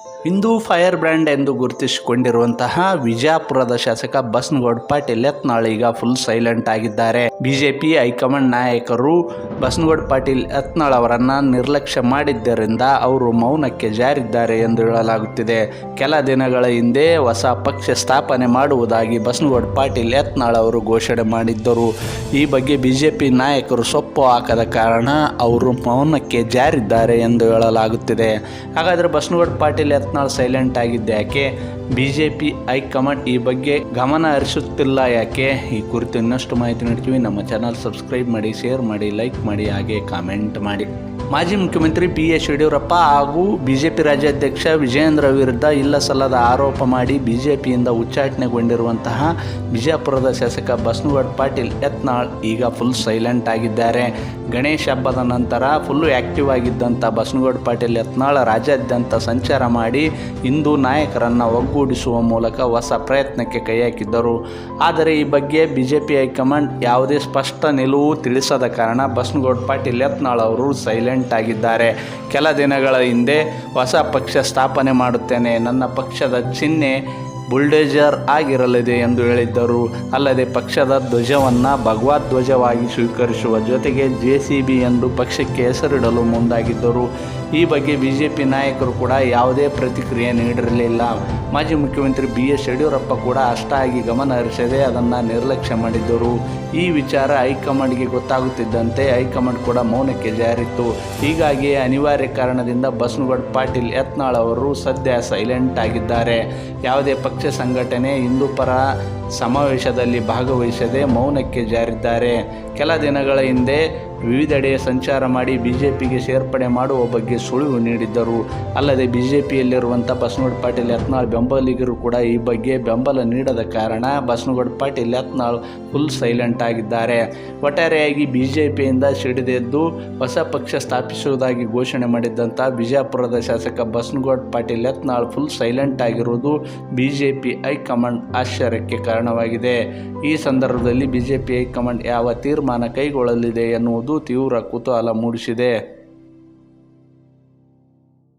Hindu fire brand ಎಂದು ಗುರುತಿಸಿಕೊಂಡಿರುವಂತಹ ವಿಜಯಪುರದ ಶಾಸಕ ಬಸನಗೌಡ ಪಾಟೀಲ್ ಯತ್ನಾಳ್ ಈಗ ಫುಲ್ ಸೈಲೆಂಟ್ ಆಗಿದ್ದಾರೆ. ಬಿಜೆಪಿ ಹೈಕಮಾಂಡ್ ನಾಯಕರು ಬಸನಗೌಡ ಪಾಟೀಲ್ ಯತ್ನಾಳ್ ಅವರನ್ನ ನಿರ್ಲಕ್ಷ್ಯ ಮಾಡಿದ್ದರಿಂದ ಅವರು ಮೌನಕ್ಕೆ ಜಾರಿದ್ದಾರೆ ಎಂದು ಹೇಳಲಾಗುತ್ತಿದೆ. ಕೆಲ ದಿನಗಳ ಹಿಂದೆ ಹೊಸ ಪಕ್ಷ ಸ್ಥಾಪನೆ ಮಾಡುವುದಾಗಿ ಬಸನಗೌಡ ಪಾಟೀಲ್ ಯತ್ನಾಳ್ ಅವರು ಘೋಷಣೆ ಮಾಡಿದ್ದರು. ಈ ಬಗ್ಗೆ ಬಿಜೆಪಿ ನಾಯಕರು ಸೊಪ್ಪು ಹಾಕದ ಕಾರಣ ಅವರು ಮೌನಕ್ಕೆ ಜಾರಿದ್ದಾರೆ ಎಂದು ಹೇಳಲಾಗುತ್ತಿದೆ. ಹಾಗಾದರೆ ಬಸನಗೌಡ ಪಾಟೀಲ್ ಯತ್ನಾಳ್ ಸೈಲೆಂಟ್ ಆಗಿದ್ದೆ ಯಾಕೆ? ಬಿಜೆಪಿ ಹೈಕಮಾಂಡ್ ಈ ಬಗ್ಗೆ ಗಮನ ಹರಿಸುತ್ತಿಲ್ಲ ಯಾಕೆ? ಈ ಕುರಿತು ಇನ್ನಷ್ಟು ಮಾಹಿತಿ ನೀಡ್ತೀವಿ. ನಮ್ಮ ಚಾನಲ್ ಸಬ್ಸ್ಕ್ರೈಬ್ ಮಾಡಿ, ಶೇರ್ ಮಾಡಿ, ಲೈಕ್ ಮಾಡಿ, ಹಾಗೆ ಕಾಮೆಂಟ್ ಮಾಡಿ. ಮಾಜಿ ಮುಖ್ಯಮಂತ್ರಿ BS ಯಡಿಯೂರಪ್ಪ ಹಾಗೂ ಬಿಜೆಪಿ ರಾಜ್ಯಾಧ್ಯಕ್ಷ ವಿಜಯೇಂದ್ರ ವಿರುದ್ಧ ಇಲ್ಲಸಲ್ಲದ ಆರೋಪ ಮಾಡಿ ಬಿಜೆಪಿಯಿಂದ ಉಚ್ಚಾಟನೆಗೊಂಡಿರುವಂತಹ ಬಿಜಾಪುರದ ಶಾಸಕ ಬಸನಗೌಡ ಪಾಟೀಲ್ ಯತ್ನಾಳ್ ಈಗ ಫುಲ್ ಸೈಲೆಂಟ್ ಆಗಿದ್ದಾರೆ. ಗಣೇಶ ಹಬ್ಬದ ನಂತರ ಫುಲ್ಲು ಆ್ಯಕ್ಟಿವ್ ಆಗಿದ್ದಂಥ ಬಸನಗೌಡ ಪಾಟೀಲ್ ಯತ್ನಾಳ್ ರಾಜ್ಯಾದ್ಯಂತ ಸಂಚಾರ ಮಾಡಿ ಹಿಂದೂ ನಾಯಕರನ್ನು ಒಗ್ಗೂಡಿಸುವ ಮೂಲಕ ಹೊಸ ಪ್ರಯತ್ನಕ್ಕೆ ಕೈ ಹಾಕಿದ್ದರು. ಆದರೆ ಈ ಬಗ್ಗೆ ಬಿಜೆಪಿ ಹೈಕಮಾಂಡ್ ಯಾವುದೇ ಸ್ಪಷ್ಟ ನಿಲುವು ತಿಳಿಸದ ಕಾರಣ ಬಸನಗೌಡ ಪಾಟೀಲ್ ಯತ್ನಾಳ್ ಅವರು ಸೈಲೆಂಟ್ ಆಗಿದ್ದಾರೆ. ಕೆಲ ದಿನಗಳ ಹಿಂದೆ ಹೊಸ ಪಕ್ಷ ಸ್ಥಾಪನೆ ಮಾಡುತ್ತೇನೆ, ನನ್ನ ಪಕ್ಷದ ಚಿಹ್ನೆ ಬುಲ್ಡೇಜರ್ ಆಗಿರಲಿದೆ ಎಂದು ಹೇಳಿದ್ದರು. ಅಲ್ಲದೆ ಪಕ್ಷದ ಧ್ವಜವನ್ನು ಭಗವದ್ ಧ್ವಜವಾಗಿ ಸ್ವೀಕರಿಸುವ ಜೊತೆಗೆ JCB ಎಂದು ಪಕ್ಷಕ್ಕೆ ಹೆಸರಿಡಲು ಮುಂದಾಗಿದ್ದರು. ಈ ಬಗ್ಗೆ ಬಿಜೆಪಿ ನಾಯಕರು ಕೂಡ ಯಾವುದೇ ಪ್ರತಿಕ್ರಿಯೆ ನೀಡಿರಲಿಲ್ಲ. ಮಾಜಿ ಮುಖ್ಯಮಂತ್ರಿ BS ಯಡಿಯೂರಪ್ಪ ಕೂಡ ಅಷ್ಟಾಗಿ ಗಮನ ಹರಿಸದೆ ಅದನ್ನು ನಿರ್ಲಕ್ಷ್ಯ ಮಾಡಿದ್ದರು. ಈ ವಿಚಾರ ಹೈಕಮಾಂಡ್ಗೆ ಗೊತ್ತಾಗುತ್ತಿದ್ದಂತೆ ಹೈಕಮಾಂಡ್ ಕೂಡ ಮೌನಕ್ಕೆ ಜಾರಿತ್ತು. ಹೀಗಾಗಿ ಅನಿವಾರ್ಯ ಕಾರಣದಿಂದ ಬಸನಗೌಡ ಪಾಟೀಲ್ ಯತ್ನಾಳ್ ಅವರು ಸದ್ಯ ಸೈಲೆಂಟ್ ಆಗಿದ್ದಾರೆ. ಯಾವುದೇ ಪಕ್ಷ ಸಂಘಟನೆ ಹಿಂದೂ ಪರ ಸಮಾವೇಶದಲ್ಲಿ ಭಾಗವಹಿಸದೆ ಮೌನಕ್ಕೆ ಜಾರಿದ್ದಾರೆ. ಕೆಲ ದಿನಗಳ ಹಿಂದೆ ವಿವಿಧೆಡೆ ಸಂಚಾರ ಮಾಡಿ ಬಿಜೆಪಿಗೆ ಸೇರ್ಪಡೆ ಮಾಡುವ ಬಗ್ಗೆ ಸುಳಿವು ನೀಡಿದ್ದರು. ಅಲ್ಲದೆ ಬಿಜೆಪಿಯಲ್ಲಿರುವಂಥ ಬಸನಗೌಡ ಪಾಟೀಲ್ ಯತ್ನಾಳ್ ಬೆಂಬಲಿಗರು ಕೂಡ ಈ ಬಗ್ಗೆ ಬೆಂಬಲ ನೀಡದ ಕಾರಣ ಬಸನಗೌಡ ಪಾಟೀಲ್ ಯತ್ನಾಳ್ ಫುಲ್ ಸೈಲೆಂಟ್ ಆಗಿದ್ದಾರೆ. ಒಟ್ಟಾರೆಯಾಗಿ ಬಿಜೆಪಿಯಿಂದ ಸಿಡಿದೆದ್ದು ಹೊಸ ಪಕ್ಷ ಸ್ಥಾಪಿಸುವುದಾಗಿ ಘೋಷಣೆ ಮಾಡಿದ್ದಂಥ ಬಿಜಾಪುರದ ಶಾಸಕ ಬಸನಗೌಡ ಪಾಟೀಲ್ ಯತ್ನಾಳ್ ಫುಲ್ ಸೈಲೆಂಟ್ ಆಗಿರುವುದು ಬಿಜೆಪಿ ಹೈಕಮಾಂಡ್ ಆಶ್ಚರ್ಯಕ್ಕೆ ಕಾರಣವಾಗಿದೆ. ಈ ಸಂದರ್ಭದಲ್ಲಿ ಬಿಜೆಪಿ ಹೈಕಮಾಂಡ್ ಯಾವ ತೀರ್ಮಾನ ಕೈಗೊಳ್ಳಲಿದೆ ಎನ್ನುವುದು ತೀವ್ರ ಕುತೂಹಲ ಮೂಡಿಸಿದೆ.